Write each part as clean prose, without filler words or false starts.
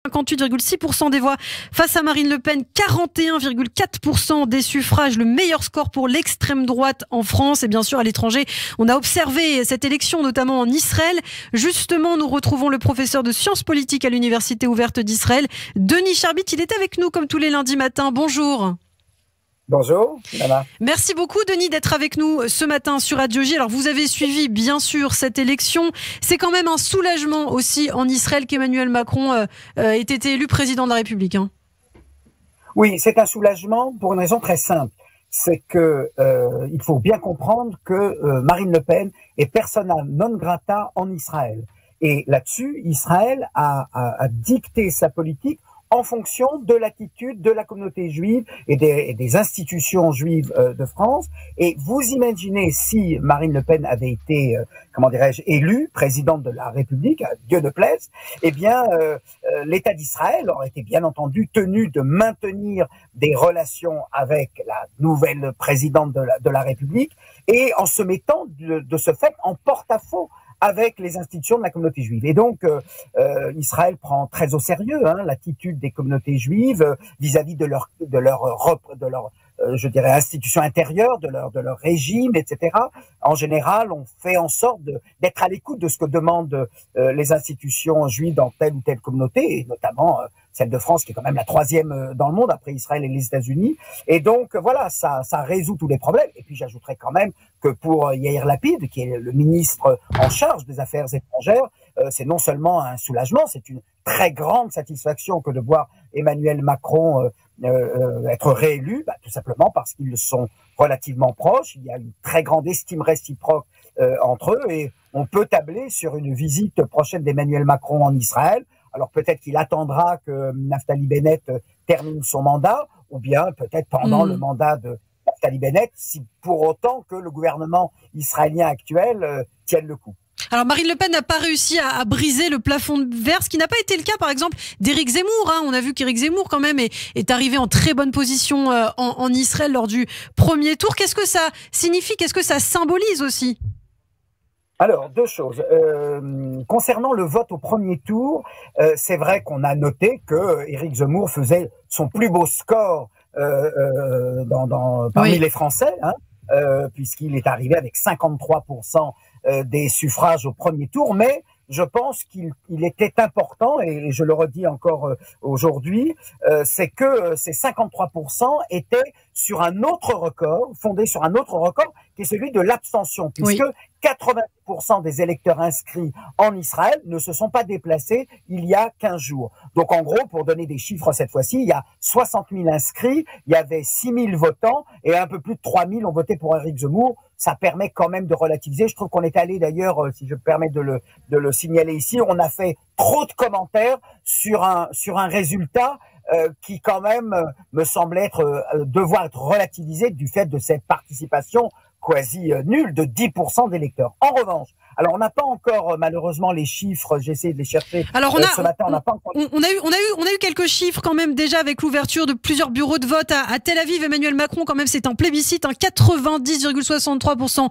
58,6% des voix face à Marine Le Pen, 41,4% des suffrages, le meilleur score pour l'extrême droite en France et bien sûr à l'étranger. On a observé cette élection notamment en Israël. Justement, nous retrouvons le professeur de sciences politiques à l'Université ouverte d'Israël, Denis Charbit. Il est avec nous comme tous les lundis matins. Bonjour. Bonjour, Nana. Merci beaucoup, Denis, d'être avec nous ce matin sur Radio J. Alors, vous avez suivi, bien sûr, cette élection. C'est quand même un soulagement aussi en Israël qu'Emmanuel Macron ait été élu président de la République. Hein. Oui, c'est un soulagement pour une raison très simple. C'est que il faut bien comprendre que Marine Le Pen est persona non grata en Israël. Et là-dessus, Israël a dicté sa politique en fonction de l'attitude de la communauté juive et des institutions juives de France. Et vous imaginez si Marine Le Pen avait été, comment dirais-je, élue présidente de la République, à Dieu ne plaise, eh bien, l'État d'Israël aurait été bien entendu tenu de maintenir des relations avec la nouvelle présidente de la République et en se mettant de ce fait en porte-à-faux avec les institutions de la communauté juive. Et donc, Israël prend très au sérieux l'attitude des communautés juives vis-à-vis de leur je dirais, institutions intérieures, de leur régime, etc. En général, on fait en sorte d'être à l'écoute de ce que demandent les institutions juives dans telle ou telle communauté, et notamment celle de France, qui est quand même la troisième dans le monde, après Israël et les États-Unis. Et donc, voilà, ça résout tous les problèmes. Et puis, j'ajouterais quand même que pour Yair Lapid, qui est le ministre en charge des Affaires étrangères, c'est non seulement un soulagement, c'est une très grande satisfaction que de voir Emmanuel Macron être réélu, tout simplement parce qu'ils sont relativement proches. Il y a une très grande estime réciproque entre eux et on peut tabler sur une visite prochaine d'Emmanuel Macron en Israël. Alors peut-être qu'il attendra que Naftali Bennett termine son mandat, ou bien peut-être pendant le mandat de Naftali Bennett, si pour autant que le gouvernement israélien actuel tienne le coup. Alors Marine Le Pen n'a pas réussi à briser le plafond de verre, ce qui n'a pas été le cas par exemple d'Éric Zemmour. On a vu qu'Éric Zemmour quand même est arrivé en très bonne position en Israël lors du premier tour. Qu'est-ce que ça signifie? Qu'est-ce que ça symbolise aussi? Alors, deux choses. Concernant le vote au premier tour, c'est vrai qu'on a noté que Éric Zemmour faisait son plus beau score parmi les Français, puisqu'il est arrivé avec 53% des suffrages au premier tour, mais je pense qu'il était important, et je le redis encore aujourd'hui, c'est que ces 53% étaient sur un autre record, fondé sur un autre record, qui est celui de l'abstention, puisque 80% des électeurs inscrits en Israël ne se sont pas déplacés il y a 15 jours. Donc en gros, pour donner des chiffres cette fois-ci, il y a 60 000 inscrits, il y avait 6 000 votants, et un peu plus de 3 000 ont voté pour Éric Zemmour. Ça permet quand même de relativiser. Je trouve qu'on est allé d'ailleurs, si je me permets de le signaler ici, on a fait trop de commentaires sur un résultat qui quand même me semble devoir être relativisé du fait de cette participation quasi nulle de 10% des électeurs. En revanche, alors on n'a pas encore malheureusement les chiffres, j'ai essayé de les chercher. Alors ce matin, on n'a pas encore... on a eu quelques chiffres quand même déjà avec l'ouverture de plusieurs bureaux de vote à Tel Aviv. Emmanuel Macron quand même c'est un plébiscite, 90,63%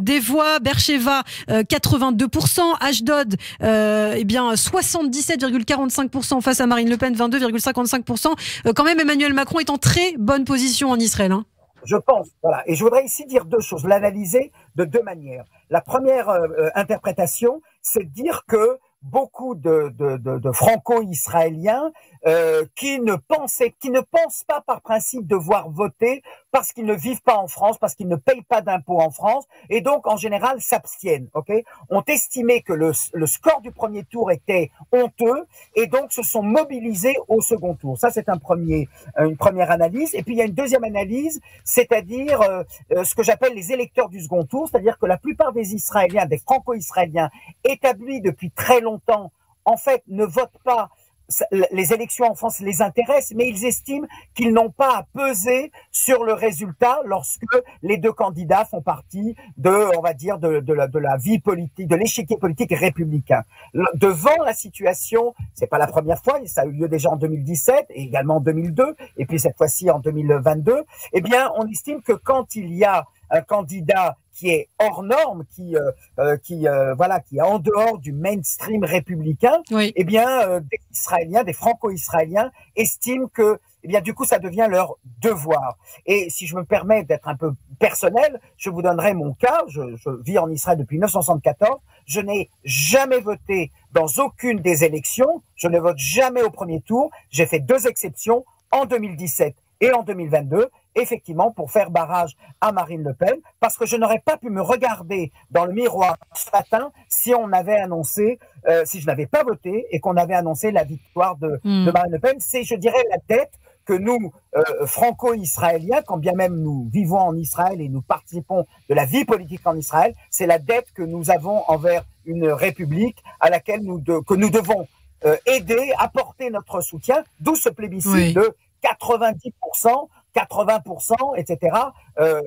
des voix, Beersheva 82%, Ashdod 77,45% face à Marine Le Pen 22,55%. Quand même Emmanuel Macron est en très bonne position en Israël. Je pense, voilà. Et je voudrais ici dire deux choses, l'analyser de deux manières. La première interprétation, c'est de dire que beaucoup de franco-israéliens qui ne pensent pas par principe devoir voter parce qu'ils ne vivent pas en France, parce qu'ils ne payent pas d'impôts en France, et donc en général s'abstiennent. Ont estimé que le score du premier tour était honteux, et donc se sont mobilisés au second tour. Ça, c'est une première analyse. Et puis il y a une deuxième analyse, c'est-à-dire ce que j'appelle les électeurs du second tour, c'est-à-dire que la plupart des Israéliens, des franco-israéliens établis depuis très longtemps, en fait, ne votent pas. Les élections en France les intéressent, mais ils estiment qu'ils n'ont pas à peser sur le résultat lorsque les deux candidats font partie on va dire, de la vie politique, de l'échiquier politique républicain. Devant la situation, c'est pas la première fois, ça a eu lieu déjà en 2017 et également en 2002, et puis cette fois-ci en 2022, eh bien, on estime que quand il y a un candidat qui est hors norme, qui est en dehors du mainstream républicain, oui. Eh bien, des Israéliens, des Franco-Israéliens estiment que, eh bien, du coup, ça devient leur devoir. Et si je me permets d'être un peu personnel, je vous donnerai mon cas. Je vis en Israël depuis 1974. Je n'ai jamais voté dans aucune des élections. Je ne vote jamais au premier tour. J'ai fait 2 exceptions en 2017 et en 2022, effectivement, pour faire barrage à Marine Le Pen, parce que je n'aurais pas pu me regarder dans le miroir ce matin si on avait annoncé, si je n'avais pas voté et qu'on avait annoncé la victoire de Marine Le Pen. C'est, je dirais, la dette que nous, franco-israéliens, quand bien même nous vivons en Israël et nous participons de la vie politique en Israël, c'est la dette que nous avons envers une république à laquelle que nous devons aider, apporter notre soutien, d'où ce plébiscite de 90%, 80%, etc.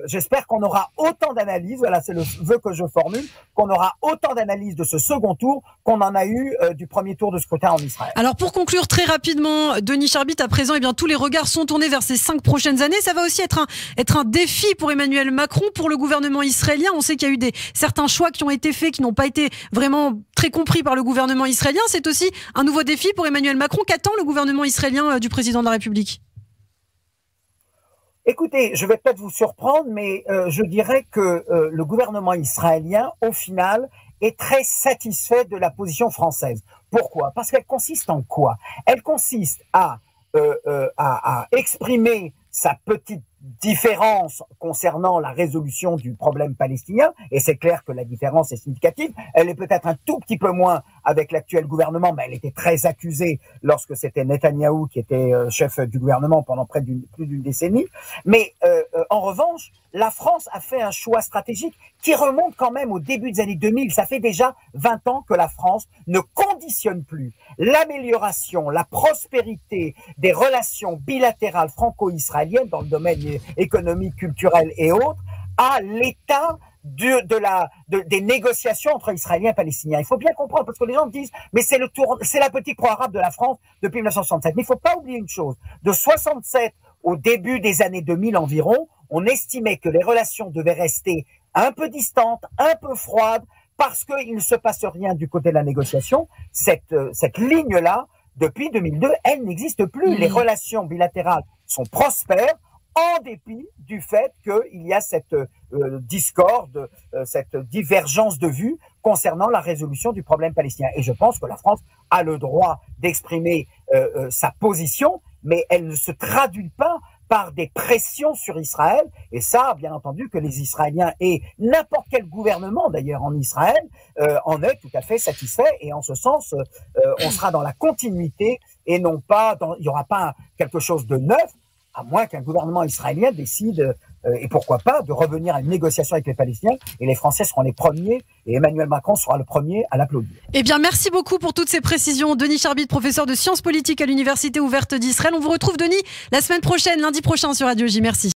J'espère qu'on aura autant d'analyses, voilà, c'est le vœu que je formule, qu'on aura autant d'analyses de ce second tour qu'on en a eu du premier tour de scrutin en Israël. Alors pour conclure très rapidement, Denis Charbit, à présent, eh bien, tous les regards sont tournés vers ces 5 prochaines années. Ça va aussi être un défi pour Emmanuel Macron, pour le gouvernement israélien. On sait qu'il y a eu certains choix qui ont été faits, qui n'ont pas été vraiment très compris par le gouvernement israélien. C'est aussi un nouveau défi pour Emmanuel Macron. Qu'attend le gouvernement israélien du président de la République ? Écoutez, je vais peut-être vous surprendre, mais je dirais que le gouvernement israélien, au final, est très satisfait de la position française. Pourquoi? Parce qu'elle consiste en quoi? Elle consiste à exprimer sa petite différence concernant la résolution du problème palestinien, et c'est clair que la différence est significative. Elle est peut-être un tout petit peu moins avec l'actuel gouvernement, mais elle était très accusée lorsque c'était Netanyahou qui était chef du gouvernement pendant plus d'une décennie. Mais en revanche, la France a fait un choix stratégique qui remonte quand même au début des années 2000. Ça fait déjà 20 ans que la France ne conditionne plus l'amélioration, la prospérité des relations bilatérales franco-israéliennes dans le domaine économique, culturel et autres à l'état des négociations entre Israéliens et Palestiniens. Il faut bien comprendre, parce que les gens disent mais c'est la petite croix arabe de la France depuis 1967. Mais il ne faut pas oublier une chose, de 67 au début des années 2000 environ, on estimait que les relations devaient rester un peu distantes, un peu froides, parce qu'il ne se passe rien du côté de la négociation. Cette ligne-là, depuis 2002, elle n'existe plus. Les relations bilatérales sont prospères, en dépit du fait qu'il y a cette discorde, cette divergence de vue concernant la résolution du problème palestinien. Et je pense que la France a le droit d'exprimer sa position, mais elle ne se traduit pas par des pressions sur Israël. Et ça, bien entendu, que les Israéliens et n'importe quel gouvernement, d'ailleurs, en Israël, en est tout à fait satisfait. Et en ce sens, on sera dans la continuité et non pas il n'y aura pas quelque chose de neuf, à moins qu'un gouvernement israélien décide, et pourquoi pas, de revenir à une négociation avec les Palestiniens. Et les Français seront les premiers, et Emmanuel Macron sera le premier à l'applaudir. Eh bien, merci beaucoup pour toutes ces précisions. Denis Charbit, professeur de sciences politiques à l'Université ouverte d'Israël. On vous retrouve, Denis, la semaine prochaine, lundi prochain sur Radio J. Merci.